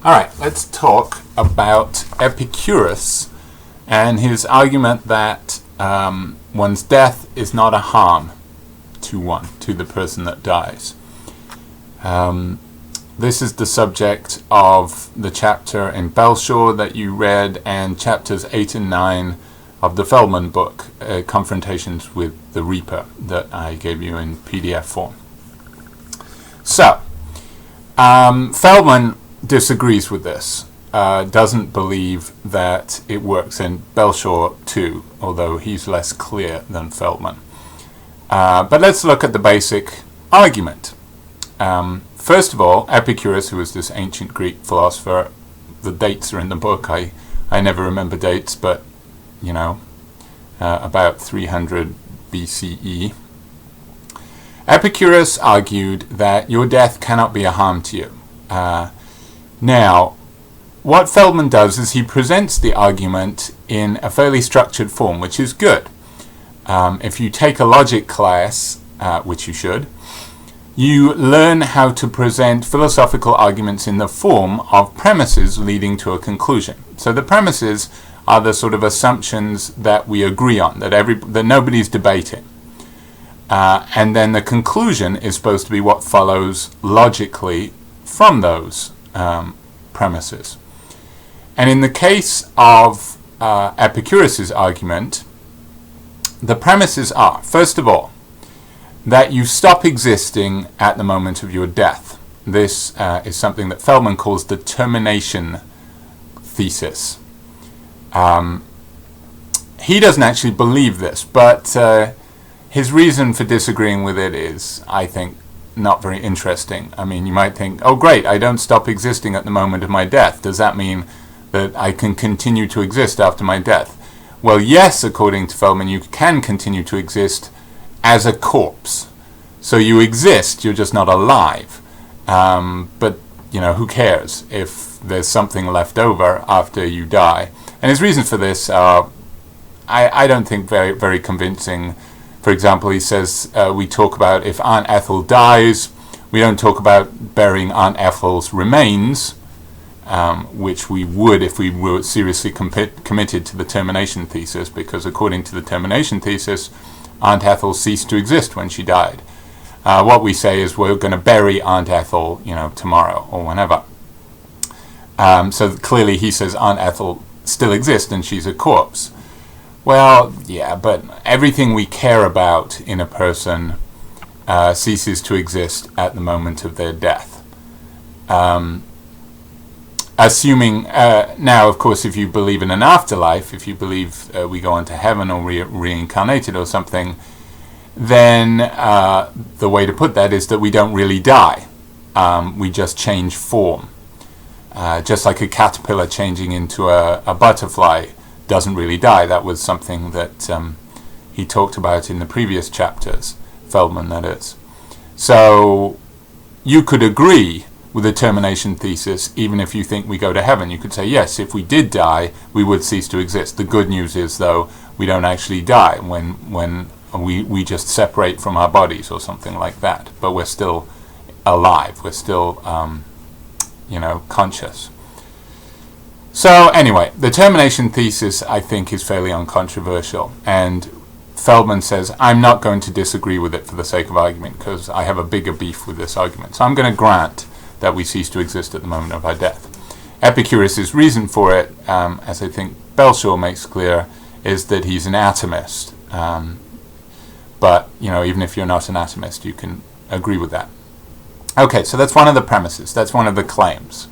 Alright, let's talk about Epicurus and his argument that one's death is not a harm to the person that dies. This is the subject of the chapter in Belshore that you read and chapters 8 and 9 of the Feldman book, Confrontations with the Reaper, that I gave you in PDF form. So, Feldman disagrees with this, doesn't believe that it works in Belshore too, although he's less clear than Feldman. But let's look at the basic argument. First of all, Epicurus, who was this ancient Greek philosopher, the dates are in the book, I never remember dates, but you know, about 300 BCE. Epicurus argued that your death cannot be a harm to you. Now, what Feldman does is he presents the argument in a fairly structured form, which is good. If you take a logic class, which you should, you learn how to present philosophical arguments in the form of premises leading to a conclusion. So the premises are the sort of assumptions that we agree on, that nobody's debating. And then the conclusion is supposed to be what follows logically from those premises. And in the case of Epicurus's argument, the premises are, first of all, that you stop existing at the moment of your death. This is something that Feldman calls the termination thesis. He doesn't actually believe this, but his reason for disagreeing with it is, I think, not very interesting. I mean, you might think, oh great, I don't stop existing at the moment of my death. Does that mean that I can continue to exist after my death? Well, yes, according to Feldman, you can continue to exist as a corpse. So you exist, you're just not alive. But, you know, who cares if there's something left over after you die? And his reasons for this are, I don't think very, very convincing. For example, he says we talk about if Aunt Ethel dies, we don't talk about burying Aunt Ethel's remains, which we would if we were seriously committed to the termination thesis, because according to the termination thesis, Aunt Ethel ceased to exist when she died. What we say is we're going to bury Aunt Ethel, you know, tomorrow or whenever. So clearly he says Aunt Ethel still exists and she's a corpse. Well, yeah, but everything we care about in a person ceases to exist at the moment of their death. Assuming, now, of course, if you believe in an afterlife, if you believe we go on to heaven or reincarnated or something, then the way to put that is that we don't really die. We just change form. Just like a caterpillar changing into a butterfly doesn't really die. That was something that he talked about in the previous chapters, Feldman, that is. So you could agree with the termination thesis even if you think we go to heaven. You could say, yes, if we did die, we would cease to exist. The good news is, though, we don't actually die when we just separate from our bodies or something like that. But we're still alive. We're still, you know, conscious. So anyway, the termination thesis, I think, is fairly uncontroversial, and Feldman says, I'm not going to disagree with it for the sake of argument, because I have a bigger beef with this argument. So I'm going to grant that we cease to exist at the moment of our death. Epicurus' reason for it, as I think Belshore makes clear, is that he's an atomist. But, you know, even if you're not an atomist, you can agree with that. Okay, so that's one of the premises. That's one of the claims.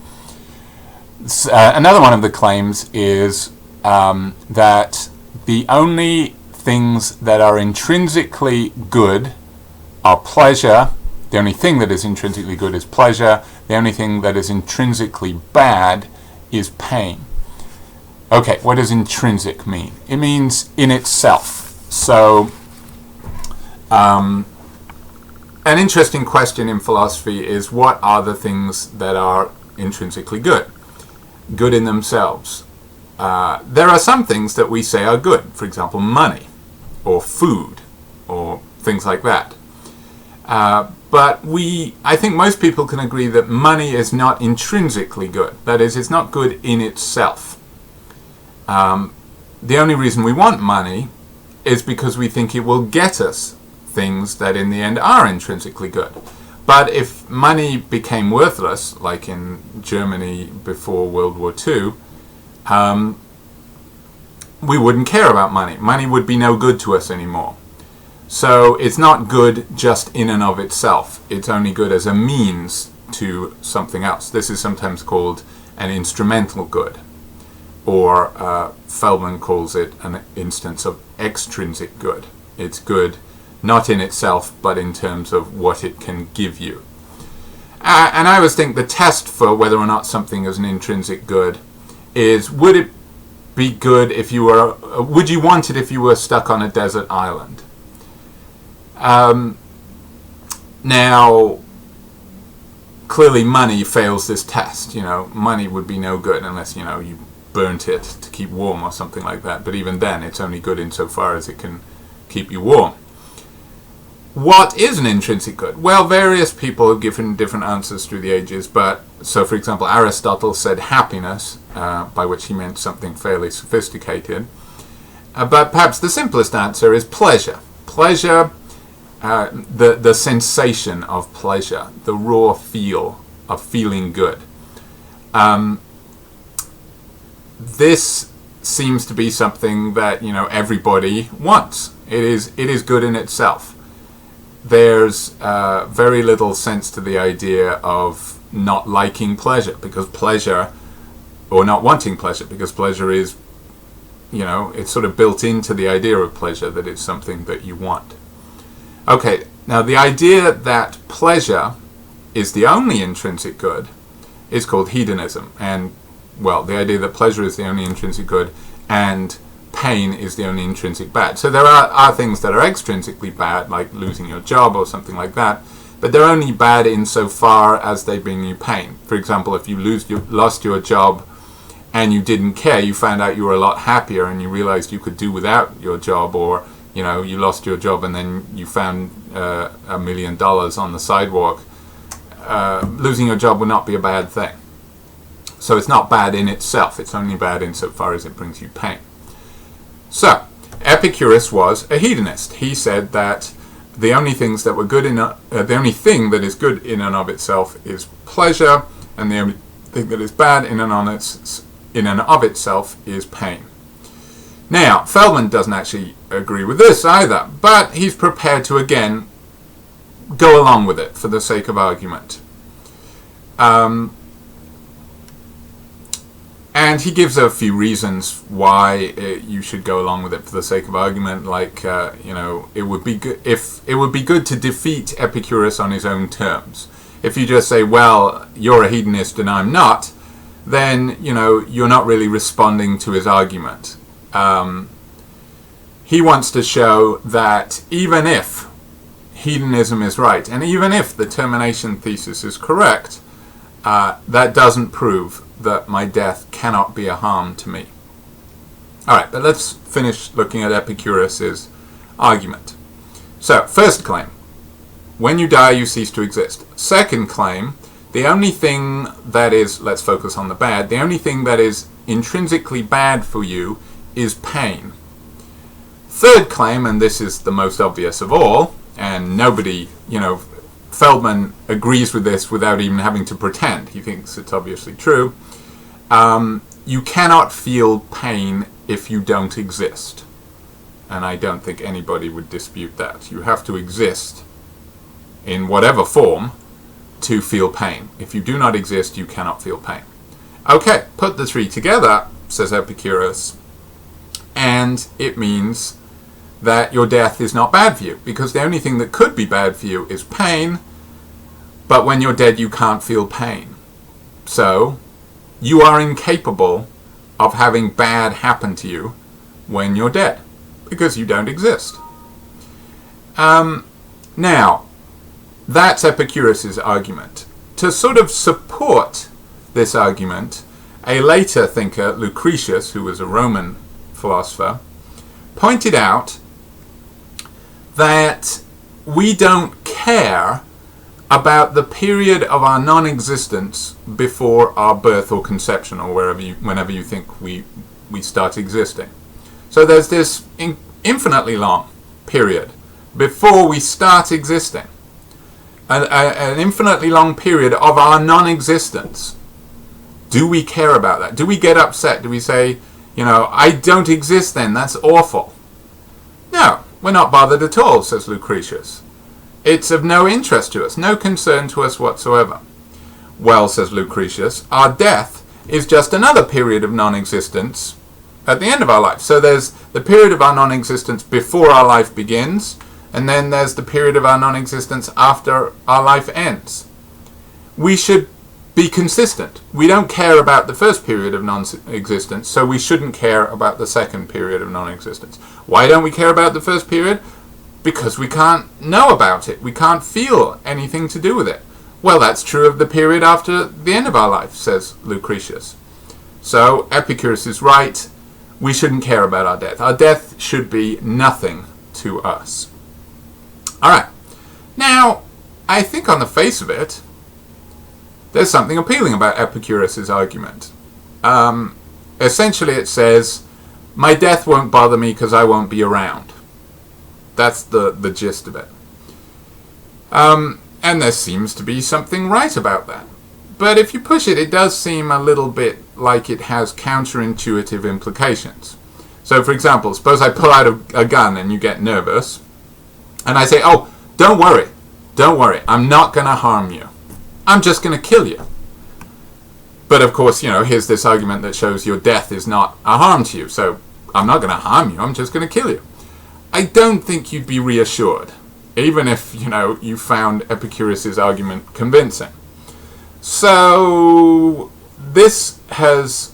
Another one of the claims is that the only things that are intrinsically good are pleasure. The only thing that is intrinsically good is pleasure. The only thing that is intrinsically bad is pain. Okay, what does intrinsic mean? It means in itself. So, an interesting question in philosophy is, what are the things that are intrinsically good? Good in themselves. There are some things that we say are good. For example, money, or food, or things like that. But I think most people can agree that money is not intrinsically good. That is, it's not good in itself. The only reason we want money is because we think it will get us things that in the end are intrinsically good. But if money became worthless, like in Germany before World War II, we wouldn't care about money. Money would be no good to us anymore. So it's not good just in and of itself. It's only good as a means to something else. This is sometimes called an instrumental good, or Feldman calls it an instance of extrinsic good. It's good not in itself, but in terms of what it can give you. And I always think the test for whether or not something is an intrinsic good is, would it be good if you were, would you want it if you were stuck on a desert island? Now, clearly money fails this test. Money would be no good unless, you burnt it to keep warm or something like that. But even then, it's only good insofar as it can keep you warm. What is an intrinsic good? Well, various people have given different answers through the ages, so for example, Aristotle said happiness, by which he meant something fairly sophisticated. But perhaps the simplest answer is pleasure. Pleasure, the sensation of pleasure, the raw feel of feeling good. This seems to be something that everybody wants. It is good in itself. There's very little sense to the idea of not liking pleasure, because pleasure, or not wanting pleasure, because pleasure is, it's sort of built into the idea of pleasure that it's something that you want. Okay, now the idea that pleasure is the only intrinsic good is called hedonism. And, well, the idea that pleasure is the only intrinsic good and pain is the only intrinsic bad. So there are things that are extrinsically bad, like losing your job or something like that, but they're only bad insofar as they bring you pain. For example, if you lost your job and you didn't care, you found out you were a lot happier and you realized you could do without your job, or you lost your job and then you found $1 million on the sidewalk, losing your job would not be a bad thing. So it's not bad in itself, it's only bad insofar as it brings you pain. So, Epicurus was a hedonist. He said that the only things that were good the only thing that is good in and of itself is pleasure, and the only thing that is bad in and of itself is pain. Now, Feldman doesn't actually agree with this either, but he's prepared to again go along with it for the sake of argument. And he gives a few reasons why you should go along with it for the sake of argument, like it would be good to defeat Epicurus on his own terms. If you just say, well, you're a hedonist and I'm not, then you're not really responding to his argument. He wants to show that even if hedonism is right, and even if the termination thesis is correct, that doesn't prove that my death cannot be a harm to me. Alright, but let's finish looking at Epicurus's argument. So, first claim, when you die you cease to exist. Second claim, the only thing that is, let's focus on the bad, the only thing that is intrinsically bad for you is pain. Third claim, and this is the most obvious of all, and nobody, Feldman agrees with this without even having to pretend. He thinks it's obviously true. You cannot feel pain if you don't exist. And I don't think anybody would dispute that. You have to exist in whatever form to feel pain. If you do not exist, you cannot feel pain. Okay, put the three together, says Epicurus, and it means that your death is not bad for you, because the only thing that could be bad for you is pain, but when you're dead you can't feel pain. So, you are incapable of having bad happen to you when you're dead, because you don't exist. Now, that's Epicurus's argument. To sort of support this argument, a later thinker, Lucretius, who was a Roman philosopher, pointed out that we don't care about the period of our non-existence before our birth or conception, or whenever you think we start existing. So there's this infinitely long period before we start existing, an infinitely long period of our non-existence. Do we care about that? Do we get upset? Do we say, I don't exist then, that's awful? No, we're not bothered at all, says Lucretius. It's of no interest to us, no concern to us whatsoever. Well, says Lucretius, our death is just another period of non-existence at the end of our life. So there's the period of our non-existence before our life begins, and then there's the period of our non-existence after our life ends. We should be consistent. We don't care about the first period of non-existence, so we shouldn't care about the second period of non-existence. Why don't we care about the first period? Because we can't know about it. We can't feel anything to do with it. Well, that's true of the period after the end of our life, says Lucretius. So Epicurus is right. We shouldn't care about our death. Our death should be nothing to us. All right. Now, I think on the face of it, there's something appealing about Epicurus's argument. Essentially, it says, my death won't bother me because I won't be around. That's the gist of it. And there seems to be something right about that. But if you push it, it does seem a little bit like it has counterintuitive implications. So, for example, suppose I pull out a gun and you get nervous, and I say, oh, don't worry, I'm not going to harm you. I'm just going to kill you. But of course, here's this argument that shows your death is not a harm to you, so I'm not going to harm you, I'm just going to kill you. I don't think you'd be reassured, even if, you found Epicurus's argument convincing. So this has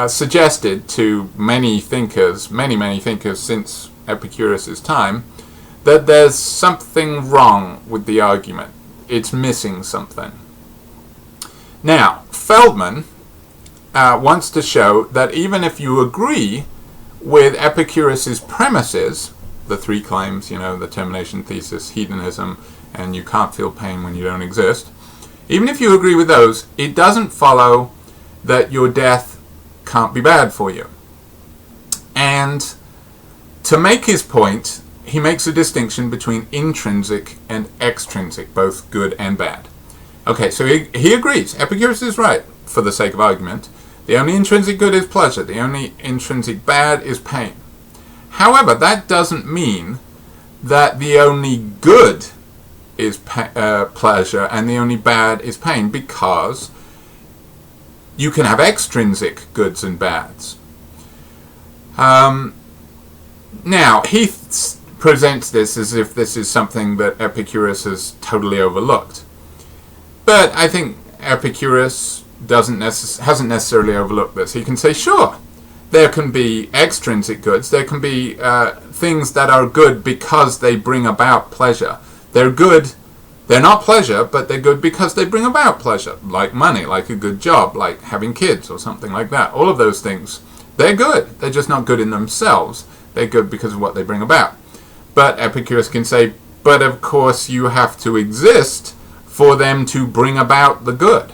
suggested to many thinkers, many thinkers since Epicurus's time, that there's something wrong with the argument. It's missing something. Now, Feldman wants to show that even if you agree with Epicurus's premises, the three claims, the termination thesis, hedonism, and you can't feel pain when you don't exist, even if you agree with those, it doesn't follow that your death can't be bad for you. And to make his point, he makes a distinction between intrinsic and extrinsic, both good and bad. Okay, so he agrees. Epicurus is right, for the sake of argument. The only intrinsic good is pleasure. The only intrinsic bad is pain. However, that doesn't mean that the only good is pleasure and the only bad is pain, because you can have extrinsic goods and bads. Now, he presents this as if this is something that Epicurus has totally overlooked. But I think Epicurus hasn't necessarily overlooked this. He can say, sure, there can be extrinsic goods. There can be things that are good because they bring about pleasure. They're good. They're not pleasure, but they're good because they bring about pleasure, like money, like a good job, like having kids or something like that. All of those things, they're good. They're just not good in themselves. They're good because of what they bring about. But Epicurus can say, but of course you have to exist for them to bring about the good.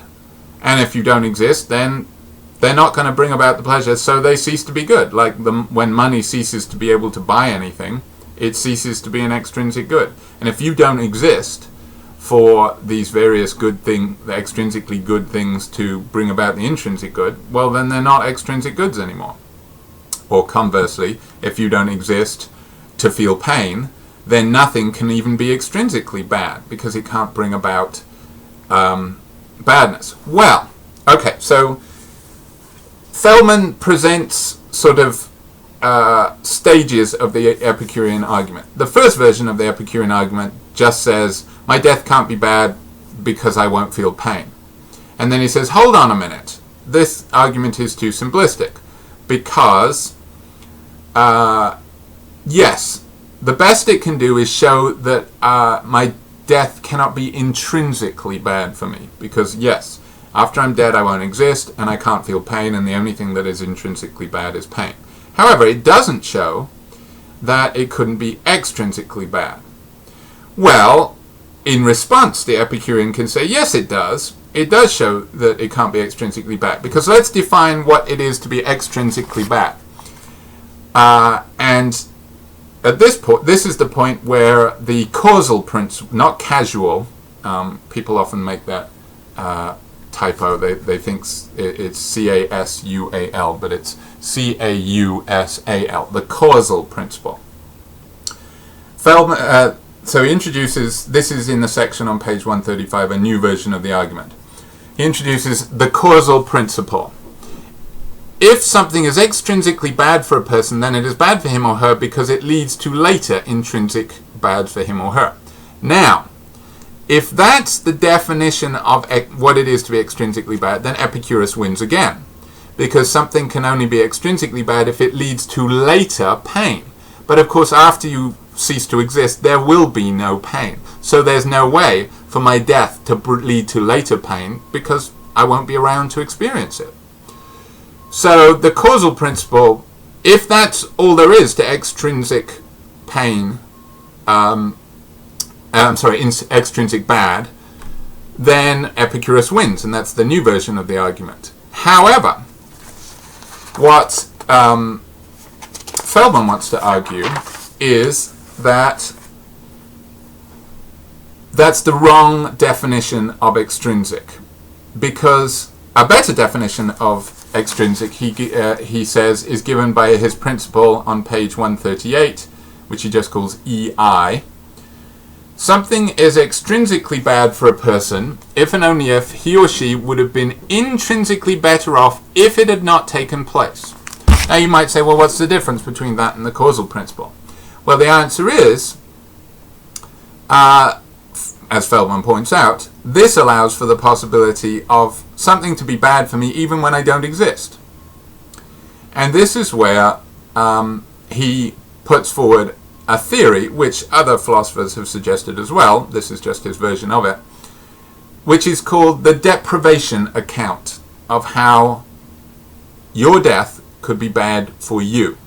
And if you don't exist, then they're not going to bring about the pleasure, so they cease to be good. Like when money ceases to be able to buy anything, it ceases to be an extrinsic good. And if you don't exist for these various good things, the extrinsically good things to bring about the intrinsic good, well, then they're not extrinsic goods anymore. Or conversely, if you don't exist to feel pain, then nothing can even be extrinsically bad, because it can't bring about badness. Well, okay, so Feldman presents sort of stages of the Epicurean argument. The first version of the Epicurean argument just says, my death can't be bad because I won't feel pain. And then he says, hold on a minute, this argument is too simplistic, because yes, the best it can do is show that my death cannot be intrinsically bad for me, because yes, after I'm dead I won't exist and I can't feel pain, and the only thing that is intrinsically bad is pain. However, it doesn't show that it couldn't be extrinsically bad. Well, in response, the Epicurean can say, yes, it does. It does show that it can't be extrinsically bad. Because let's define what it is to be extrinsically bad. And at this point, this is the point where the causal principle, not casual, people often make that typo. They think it's C-A-S-U-A-L, but it's C-A-U-S-A-L, the causal principle. Feldman, so he introduces, this is in the section on page 135, a new version of the argument. He introduces the causal principle. If something is extrinsically bad for a person, then it is bad for him or her because it leads to later intrinsic bad for him or her. Now, if that's the definition of what it is to be extrinsically bad, then Epicurus wins again. Because something can only be extrinsically bad if it leads to later pain. But of course, after you cease to exist, there will be no pain. So there's no way for my death to lead to later pain because I won't be around to experience it. So the causal principle, if that's all there is to extrinsic pain, extrinsic bad, then Epicurus wins, and that's the new version of the argument. However, what Feldman wants to argue is that that's the wrong definition of extrinsic, because a better definition of extrinsic, he says, is given by his principle on page 138, which he just calls EI. Something is extrinsically bad for a person if and only if he or she would have been intrinsically better off if it had not taken place. Now you might say, well, what's the difference between that and the causal principle? Well, the answer is, as Feldman points out, this allows for the possibility of something to be bad for me even when I don't exist. And this is where he puts forward a theory, which other philosophers have suggested as well, this is just his version of it, which is called the deprivation account of how your death could be bad for you.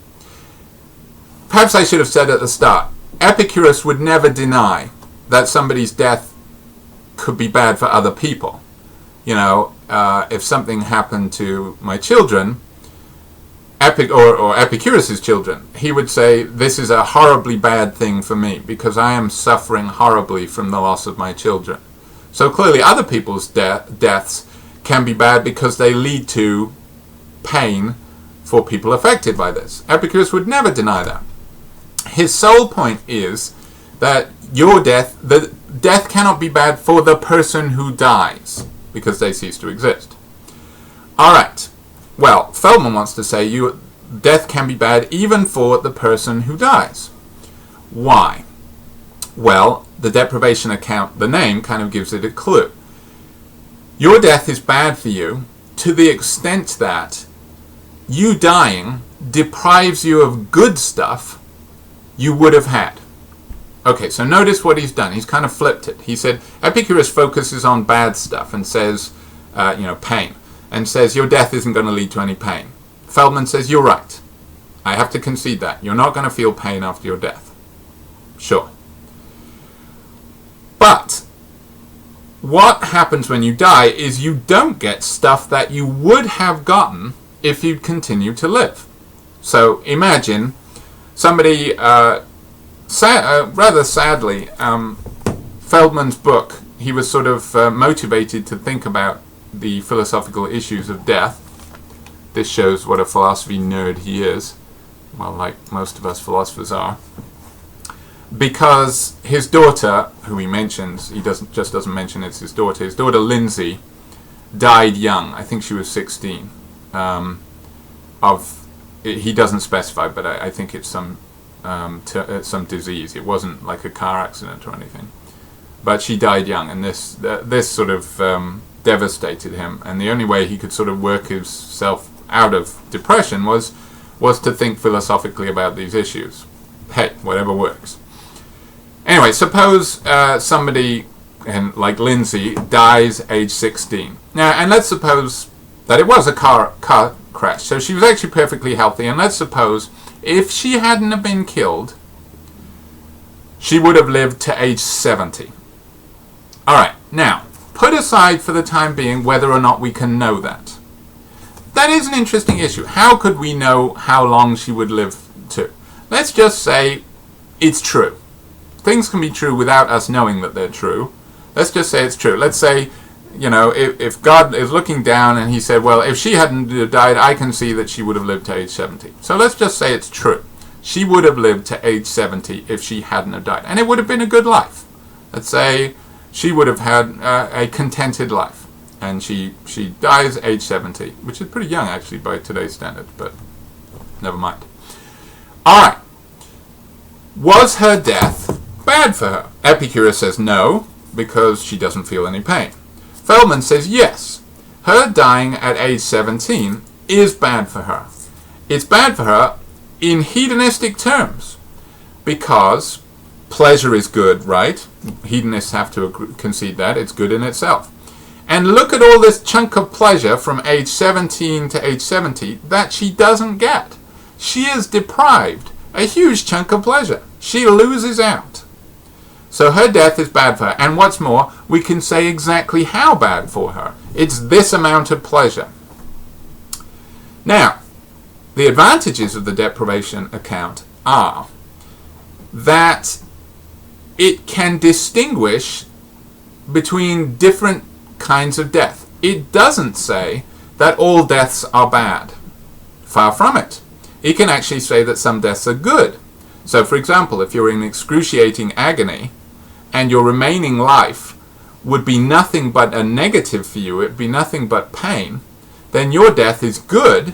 Perhaps I should have said at the start, Epicurus would never deny that somebody's death could be bad for other people. You know, if something happened to my children, or Epicurus's children, he would say, this is a horribly bad thing for me because I am suffering horribly from the loss of my children. So clearly other people's deaths can be bad because they lead to pain for people affected by this. Epicurus would never deny that. His sole point is that your death, the death cannot be bad for the person who dies because they cease to exist. Alright, well, Feldman wants to say death can be bad even for the person who dies. Why? Well, the deprivation account, the name, kind of gives it a clue. Your death is bad for you to the extent that you dying deprives you of good stuff you would have had. Okay, so notice what he's done. He's kind of flipped it. He said Epicurus focuses on bad stuff and says, pain, and says your death isn't going to lead to any pain. Feldman says, you're right. I have to concede that. You're not going to feel pain after your death. Sure. But what happens when you die is you don't get stuff that you would have gotten if you'd continued to live. So imagine somebody, rather sadly, Feldman's book, he was sort of motivated to think about the philosophical issues of death. This shows what a philosophy nerd he is, well, like most of us philosophers are. Because his daughter, who he mentions, he doesn't mention it's his daughter Lindsay, died young. I think she was 16. He doesn't specify, but I think it's some disease. It wasn't like a car accident or anything. But she died young, and this sort of devastated him. And the only way he could sort of work himself out of depression was to think philosophically about these issues. Hey, whatever works. Anyway, suppose somebody, like Lindsay, dies age 16. Now, and let's suppose that it was a car crash. So she was actually perfectly healthy. And let's suppose if she hadn't have been killed, she would have lived to age 70. Alright, now, put aside for the time being whether or not we can know that. That is an interesting issue. How could we know how long she would live to? Let's just say it's true. Things can be true without us knowing that they're true. Let's just say it's true. Let's say, if God is looking down and he said, well, if she hadn't died, I can see that she would have lived to age 70. So let's just say it's true. She would have lived to age 70 if she hadn't have died. And it would have been a good life. Let's say she would have had a contented life. And she dies age 70, which is pretty young, actually, by today's standards, but never mind. Alright. Was her death bad for her? Epicurus says no, because she doesn't feel any pain. Feldman says yes. Her dying at age 17 is bad for her. It's bad for her in hedonistic terms, because pleasure is good, right? Hedonists have to concede that. It's good in itself. And look at all this chunk of pleasure from age 17 to age 70 that she doesn't get. She is deprived a huge chunk of pleasure. She loses out. So her death is bad for her. And what's more, we can say exactly how bad for her. It's this amount of pleasure. Now, the advantages of the deprivation account are that it can distinguish between different kinds of death. It doesn't say that all deaths are bad. Far from it. It can actually say that some deaths are good. So, for example, if you're in excruciating agony and your remaining life would be nothing but a negative for you, it would be nothing but pain, then your death is good,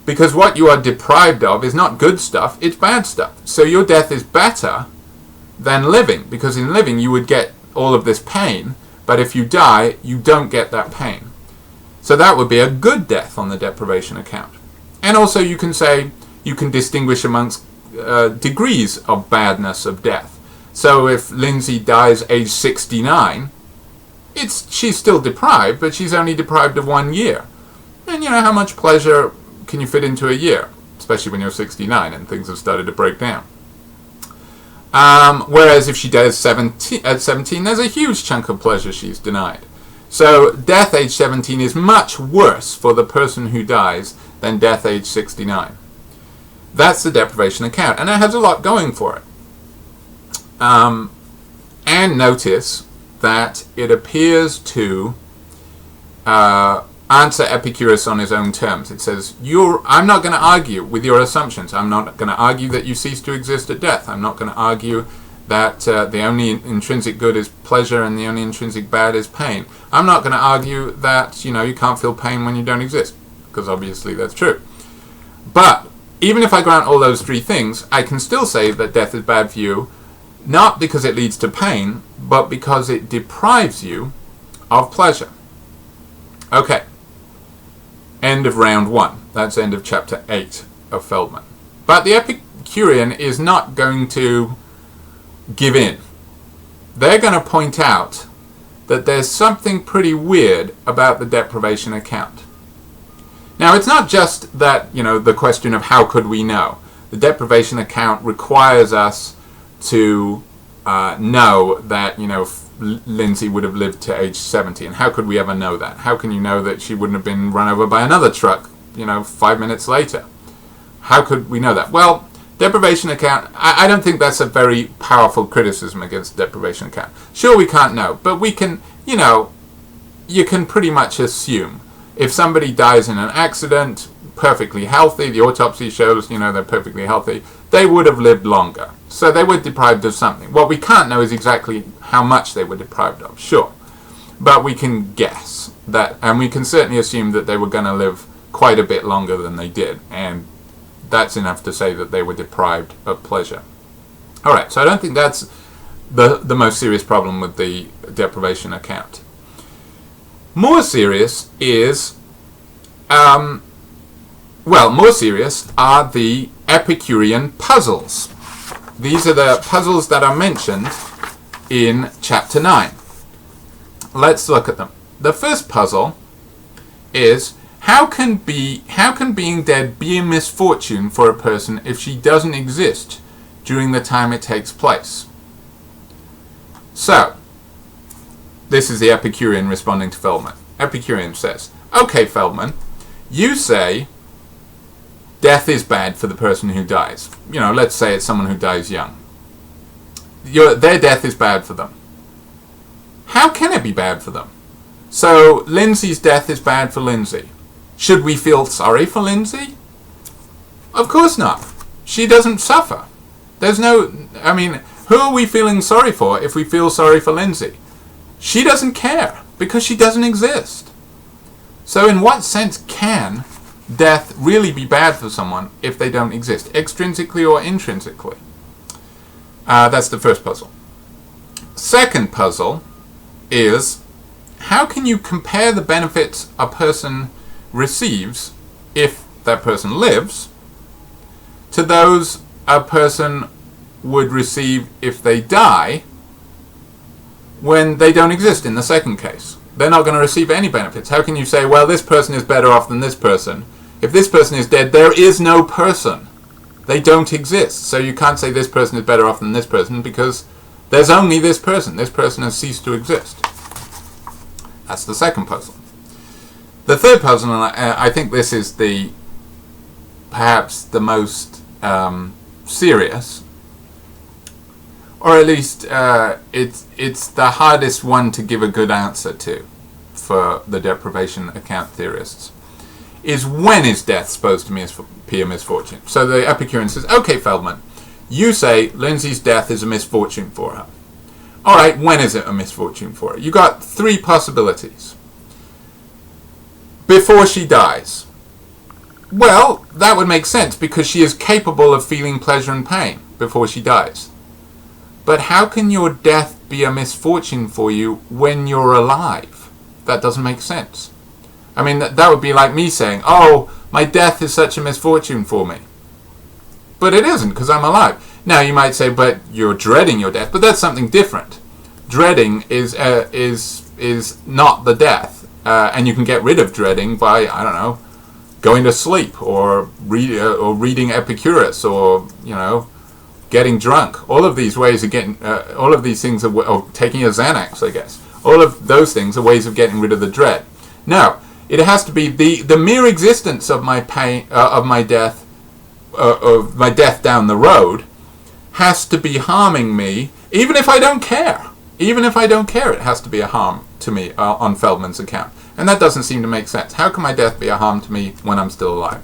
because what you are deprived of is not good stuff, it's bad stuff. So your death is better than living, because in living you would get all of this pain, but if you die, you don't get that pain. So that would be a good death on the deprivation account. And also you can say, you can distinguish amongst degrees of badness of death. So if Lindsay dies age 69, she's still deprived, but she's only deprived of 1 year. And how much pleasure can you fit into a year? Especially when you're 69 and things have started to break down. Whereas if she dies at 17, there's a huge chunk of pleasure she's denied. So death age 17 is much worse for the person who dies than death age 69. That's the deprivation account, and it has a lot going for it. And notice that it appears to answer Epicurus on his own terms. It says, I'm not going to argue with your assumptions. I'm not going to argue that you cease to exist at death. I'm not going to argue that the only intrinsic good is pleasure and the only intrinsic bad is pain. I'm not going to argue that, you can't feel pain when you don't exist, because obviously that's true. But even if I grant all those three things, I can still say that death is bad for you, not because it leads to pain, but because it deprives you of pleasure. Okay. End of round 1. That's end of chapter 8 of Feldman. But the Epicurean is not going to give in. They're going to point out that there's something pretty weird about the deprivation account. Now, it's not just that, the question of how could we know. The deprivation account requires us to know that, Lindsay would have lived to age 70. And how could we ever know that? How can you know that she wouldn't have been run over by another truck, 5 minutes later? How could we know that? Well, deprivation account, I don't think that's a very powerful criticism against the deprivation account. Sure, we can't know, but we can, you can pretty much assume. If somebody dies in an accident, perfectly healthy, the autopsy shows, they're perfectly healthy, they would have lived longer. So they were deprived of something. What we can't know is exactly how much they were deprived of, sure. But we can guess that, and we can certainly assume that they were going to live quite a bit longer than they did, and that's enough to say that they were deprived of pleasure. Alright, so I don't think that's the most serious problem with the deprivation account. More serious is, more serious are the Epicurean Puzzles. These are the puzzles that are mentioned in chapter 9. Let's look at them. The first puzzle is, how can being dead be a misfortune for a person if she doesn't exist during the time it takes place? So, this is the Epicurean responding to Feldman. Epicurean says, okay, Feldman, you say death is bad for the person who dies. You know, let's say it's someone who dies young. Their death is bad for them. How can it be bad for them? So Lindsay's death is bad for Lindsay. Should we feel sorry for Lindsay? Of course not. She doesn't suffer. There's no, I mean, who are we feeling sorry for if we feel sorry for Lindsay? She doesn't care because she doesn't exist. So in what sense can death really be bad for someone if they don't exist, extrinsically or intrinsically? That's the first puzzle. Second puzzle is, how can you compare the benefits a person receives if that person lives to those a person would receive if they die when they don't exist in the second case? They're not going to receive any benefits. How can you say, well, this person is better off than this person? If this person is dead, there is no person. They don't exist. So you can't say this person is better off than this person because there's only this person. This person has ceased to exist. That's the second puzzle. The third puzzle, and I think this is perhaps the most serious, or at least it's the hardest one to give a good answer to for the deprivation account theorists, is when is death supposed to be a misfortune? So the Epicurean says, okay, Feldman, you say Lindsay's death is a misfortune for her. All right, when is it a misfortune for her? You got three possibilities. Before she dies. Well, that would make sense because she is capable of feeling pleasure and pain before she dies. But how can your death be a misfortune for you when you're alive? That doesn't make sense. I mean, that would be like me saying, oh, my death is such a misfortune for me. But it isn't because I'm alive. Now, you might say, but you're dreading your death. But that's something different. Dreading is not the death. And you can get rid of dreading by, I don't know, going to sleep or reading Epicurus or, you know, getting drunk. All of these ways of getting, all of these things are, or taking a Xanax, I guess. All of those things are ways of getting rid of the dread. Now, it has to be the mere existence of my pain, of my death down the road, has to be harming me, even if I don't care. Even if I don't care, it has to be a harm to me on Feldman's account. And that doesn't seem to make sense. How can my death be a harm to me when I'm still alive?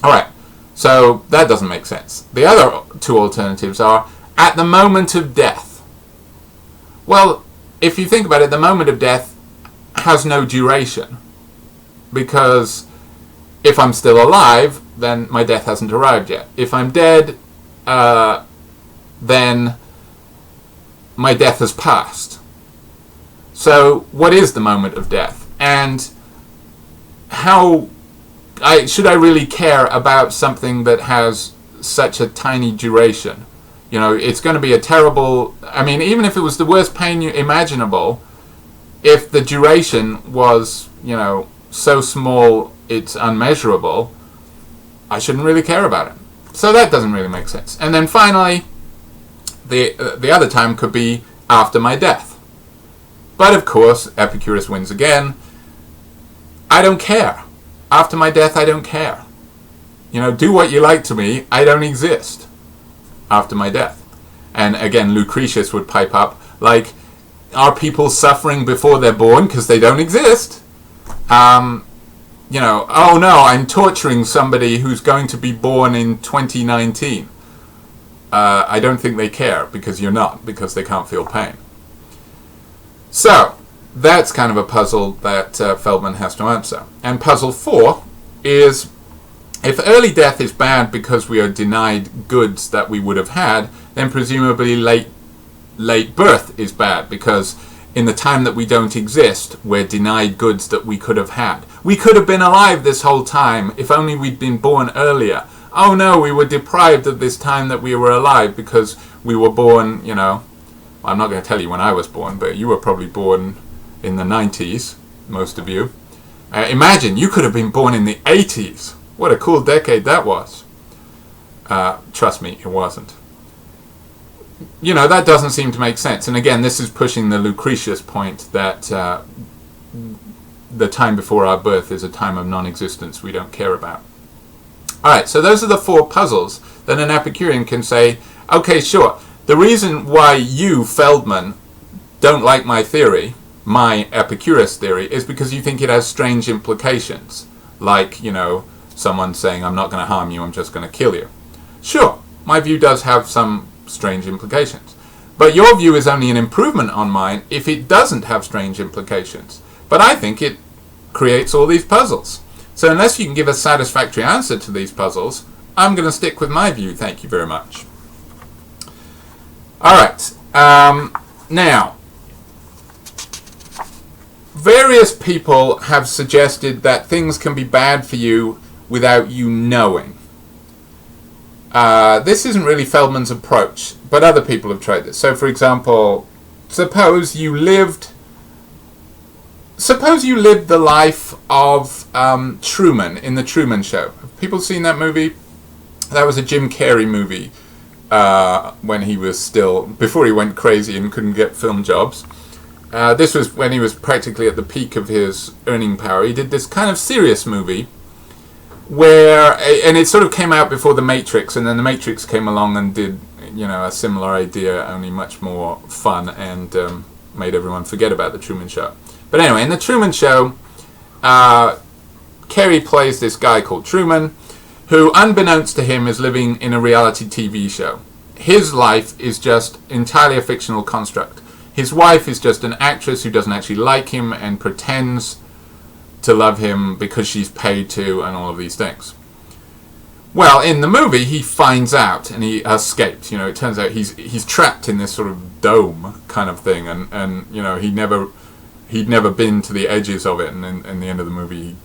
All right, so that doesn't make sense. The other two alternatives are at the moment of death. Well, if you think about it, the moment of death has no duration. Because if I'm still alive, then my death hasn't arrived yet. If I'm dead, then my death has passed. So what is the moment of death? And how should I really care about something that has such a tiny duration? You know, it's going to be a terrible, I mean, even if it was the worst pain imaginable, if the duration was, you know, so small it's unmeasurable, I shouldn't really care about it. So that doesn't really make sense. And then finally, the other time could be after my death. But of course, Epicurus wins again. I don't care. After my death, I don't care. You know, do what you like to me, I don't exist after my death. And again, Lucretius would pipe up, like, are people suffering before they're born because they don't exist? You know, oh no, I'm torturing somebody who's going to be born in 2019. I don't think they care because you're not, because they can't feel pain. So, that's kind of a puzzle that Feldman has to answer. And puzzle 4 is, if early death is bad because we are denied goods that we would have had, then presumably late birth is bad because in the time that we don't exist, we're denied goods that we could have had. We could have been alive this whole time if only we'd been born earlier. Oh no, we were deprived of this time that we were alive because we were born, you know, I'm not going to tell you when I was born, but you were probably born in the 90s, most of you. Imagine, you could have been born in the 80s. What a cool decade that was. Trust me, it wasn't. that doesn't seem to make sense. And again, this is pushing the Lucretius point that the time before our birth is a time of non-existence we don't care about. Alright, so those are the 4 puzzles that an Epicurean can say, okay, sure, the reason why you, Feldman, don't like my theory, my Epicurus theory, is because you think it has strange implications. Like, someone saying, I'm not going to harm you, I'm just going to kill you. Sure, my view does have some strange implications. But your view is only an improvement on mine if it doesn't have strange implications. But I think it creates all these puzzles. So unless you can give a satisfactory answer to these puzzles, I'm going to stick with my view. Thank you very much. Alright, now, various people have suggested that things can be bad for you without you knowing. This isn't really Feldman's approach, but other people have tried this. So, for example, suppose you lived the life of Truman in The Truman Show. Have people seen that movie? That was a Jim Carrey movie when he was before he went crazy and couldn't get film jobs. This was when he was practically at the peak of his earning power. He did this kind of serious movie and it sort of came out before The Matrix, and then The Matrix came along and did, a similar idea, only much more fun, and made everyone forget about The Truman Show. But anyway, in The Truman Show, Carey plays this guy called Truman, who, unbeknownst to him, is living in a reality TV show. His life is just entirely a fictional construct. His wife is just an actress who doesn't actually like him and pretends to love him because she's paid to, and all of these things. Well, in the movie, he finds out and he escapes. It turns out he's trapped in this sort of dome kind of thing, and he'd never been to the edges of it. And in the end of the movie,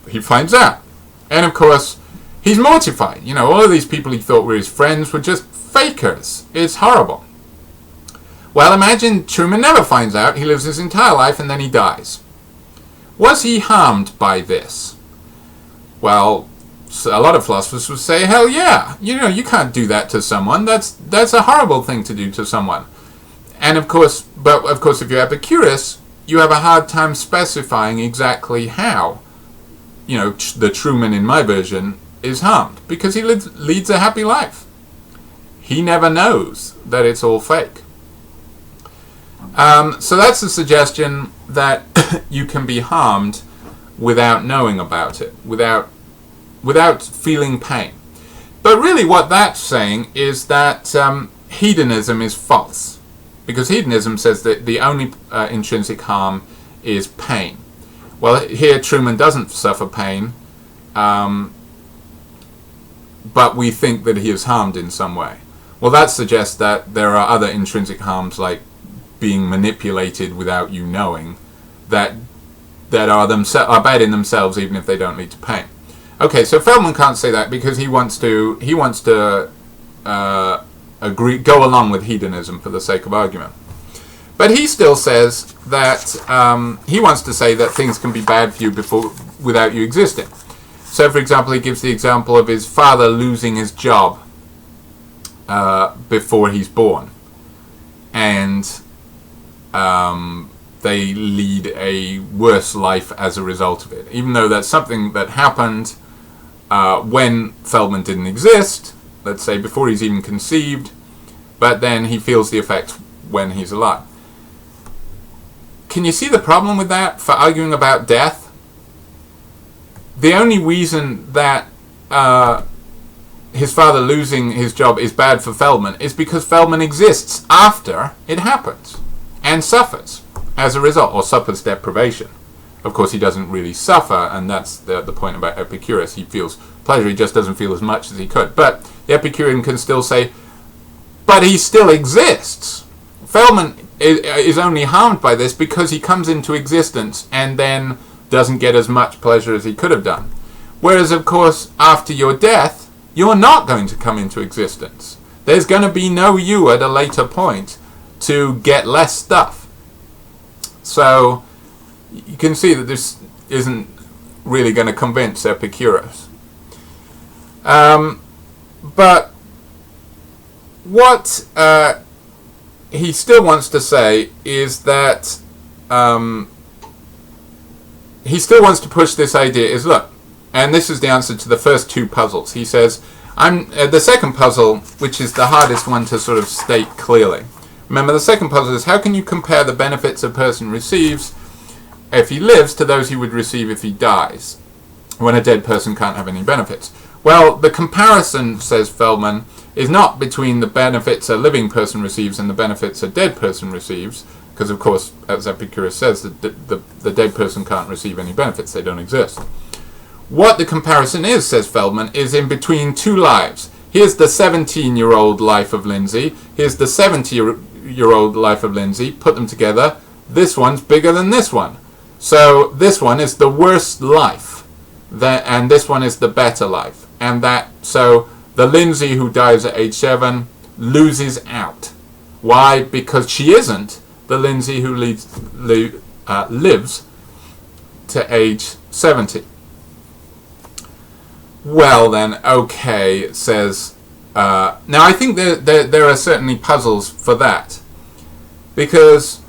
he finds out, and of course, he's mortified. All of these people he thought were his friends were just fakers. It's horrible. Well, imagine Truman never finds out. He lives his entire life and then he dies. Was he harmed by this? Well, a lot of philosophers would say, hell yeah. You can't do that to someone. That's a horrible thing to do to someone. And of course, if you're Epicurus, you have a hard time specifying exactly how, the Truman in my version is harmed, because he leads a happy life. He never knows that it's all fake. So that's a suggestion that you can be harmed without knowing about it, without feeling pain. But really what that's saying is that hedonism is false, because hedonism says that the only intrinsic harm is pain. Well, here Truman doesn't suffer pain, but we think that he is harmed in some way. Well, that suggests that there are other intrinsic harms, like being manipulated without you knowing, that are bad in themselves, even if they don't lead to pain. Okay, so Feldman can't say that because he wants to go along with hedonism for the sake of argument. But he still says that he wants to say that things can be bad for you without you existing. So, for example, he gives the example of his father losing his job before he's born, and they lead a worse life as a result of it, even though that's something that happened when Feldman didn't exist, let's say before he's even conceived, but then he feels the effect when he's alive. Can you see the problem with that for arguing about death? The only reason that his father losing his job is bad for Feldman is because Feldman exists after it happens and suffers as a result, or suffers deprivation. Of course, he doesn't really suffer, and that's the point about Epicurus. He feels pleasure, he just doesn't feel as much as he could. But the Epicurean can still say, but he still exists. Feldman is only harmed by this because he comes into existence and then doesn't get as much pleasure as he could have done. Whereas, of course, after your death, you're not going to come into existence. There's going to be no you at a later point to get less stuff. So you can see that this isn't really going to convince Epicurus. But what he still wants to say is that he still wants to push this idea is, look, and this is the answer to the first two puzzles. He says, the second puzzle, which is the hardest one to sort of state clearly. Remember, the second puzzle is, how can you compare the benefits a person receives if he lives to those he would receive if he dies, when a dead person can't have any benefits? Well, the comparison, says Feldman, is not between the benefits a living person receives and the benefits a dead person receives, because of course, as Epicurus says, the dead person can't receive any benefits, they don't exist. What the comparison is, says Feldman, is in between two lives. Here's the 17-year-old life of Lindsay, here's the 70-year-old life of Lindsay, put them together, this one's bigger than this one. So this one is the worst life, and this one is the better life. And so the Lindsay who dies at age 7 loses out. Why? Because she isn't the Lindsay who lives to age 70. Well then, okay, it says... now I think there are certainly puzzles for that. Because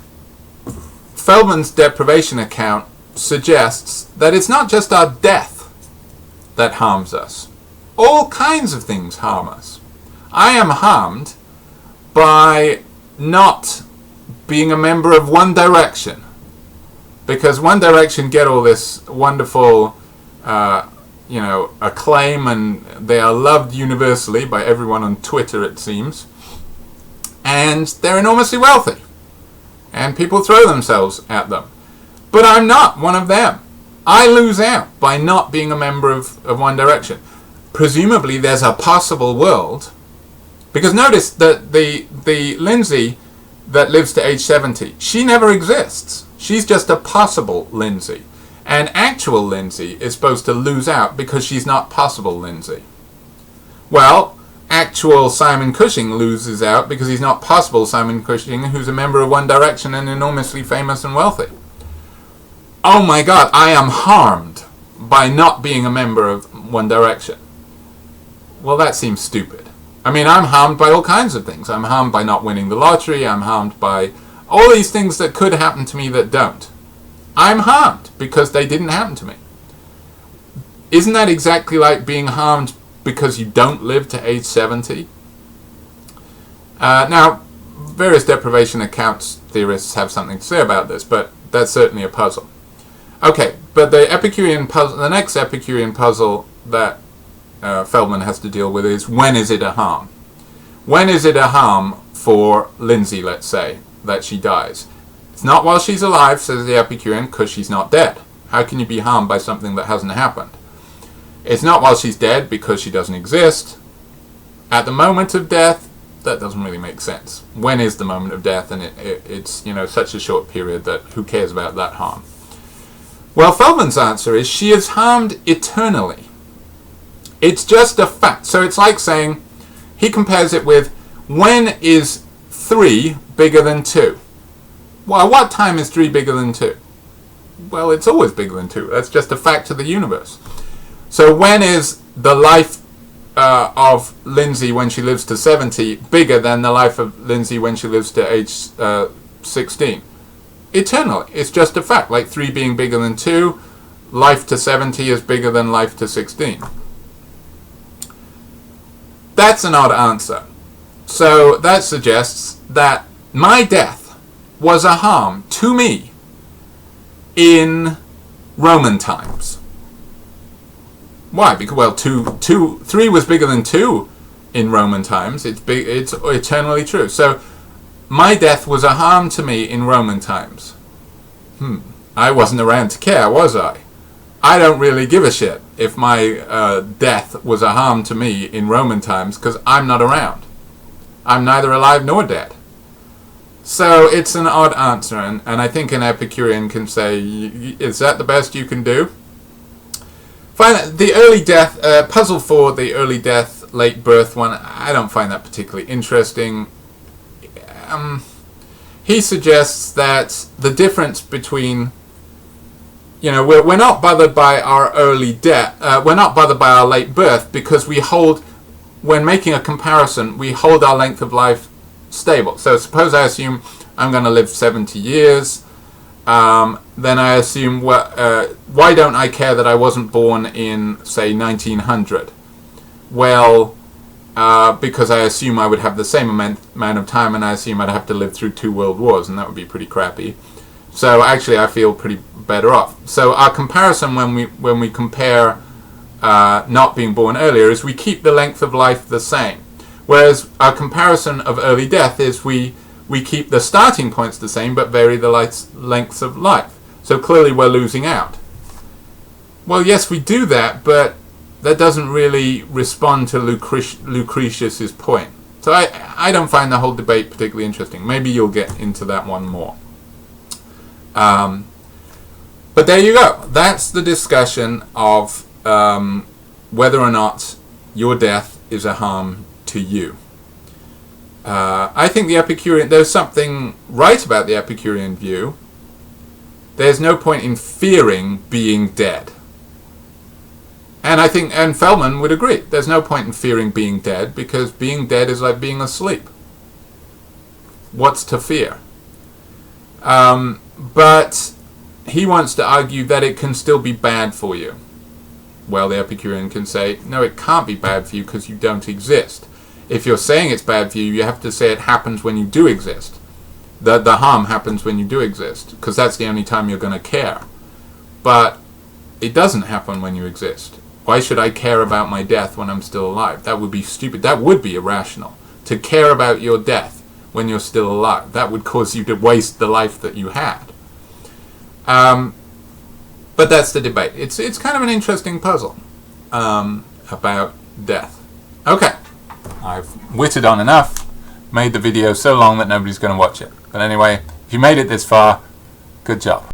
Feldman's deprivation account suggests that it's not just our death that harms us. All kinds of things harm us. I am harmed by not being a member of One Direction, because One Direction get all this wonderful acclaim, and they are loved universally by everyone on Twitter, it seems, and they're enormously wealthy, and people throw themselves at them. But I'm not one of them. I lose out by not being a member of One Direction. Presumably there's a possible world, because notice that the Lindsay that lives to age 70, she never exists. She's just a possible Lindsay. And actual Lindsay is supposed to lose out because she's not possible Lindsay. Well, actual Simon Cushing loses out because he's not possible Simon Cushing, who's a member of One Direction and enormously famous and wealthy. Oh my God, I am harmed by not being a member of One Direction. Well, that seems stupid. I mean, I'm harmed by all kinds of things. I'm harmed by not winning the lottery. I'm harmed by all these things that could happen to me that don't. I'm harmed because they didn't happen to me. Isn't that exactly like being harmed because you don't live to age 70? Now, various deprivation accounts theorists have something to say about this, but that's certainly a puzzle. Okay, but the Epicurean puzzle, the next Epicurean puzzle that Feldman has to deal with is, when is it a harm? When is it a harm for Lindsay, let's say, that she dies? It's not while she's alive, says the Epicurean, because she's not dead. How can you be harmed by something that hasn't happened? It's not while she's dead because she doesn't exist. At the moment of death, that doesn't really make sense. When is the moment of death? And it's such a short period that who cares about that harm? Well, Feldman's answer is she is harmed eternally. It's just a fact. So it's like saying, he compares it with, when is 3 bigger than 2? Well, what time is 3 bigger than 2? Well, it's always bigger than 2. That's just a fact of the universe. So when is the life of Lindsay when she lives to 70 bigger than the life of Lindsay when she lives to age 16? Eternally. It's just a fact. Like 3 being bigger than 2, life to 70 is bigger than life to 16. That's an odd answer. So that suggests that my death was a harm to me in Roman times. Why? Because, well, 3 was bigger than 2 in Roman times. It's eternally true. So my death was a harm to me in Roman times. I wasn't around to care, was I? I don't really give a shit if my death was a harm to me in Roman times, because I'm not around. I'm neither alive nor dead. So it's an odd answer, and I think an Epicurean can say, is that the best you can do? Finally, the early death, puzzle for the early death, late birth one, I don't find that particularly interesting. He suggests that the difference between, we're not bothered by our early death, we're not bothered by our late birth because we hold when making a comparison, we hold our length of life stable. So suppose I assume I'm going to live 70 years. Then I assume, why don't I care that I wasn't born in, say, 1900? Well, because I assume I would have the same amount of time, and I assume I'd have to live through 2 world wars, and that would be pretty crappy. So actually I feel pretty better off. So our comparison when we compare not being born earlier is we keep the length of life the same. Whereas our comparison of early death is we keep the starting points the same but vary the lengths of life. So clearly we're losing out. Well, yes, we do that, but that doesn't really respond to Lucretius's point. So I don't find the whole debate particularly interesting. Maybe you'll get into that one more. But there you go. That's the discussion of whether or not your death is a harm to you. I think there's something right about the Epicurean view. There's no point in fearing being dead. And Feldman would agree. There's no point in fearing being dead, because being dead is like being asleep. What's to fear? But he wants to argue that it can still be bad for you. Well, the Epicurean can say, no, it can't be bad for you because you don't exist. If you're saying it's bad for you, you have to say it happens when you do exist. The harm happens when you do exist, because that's the only time you're going to care. But it doesn't happen when you exist. Why should I care about my death when I'm still alive? That would be stupid. That would be irrational. To care about your death when you're still alive. That would cause you to waste the life that you had. But that's the debate. It's kind of an interesting puzzle about death. Okay. I've whittled on enough. Made the video so long that nobody's going to watch it. But anyway, if you made it this far, good job.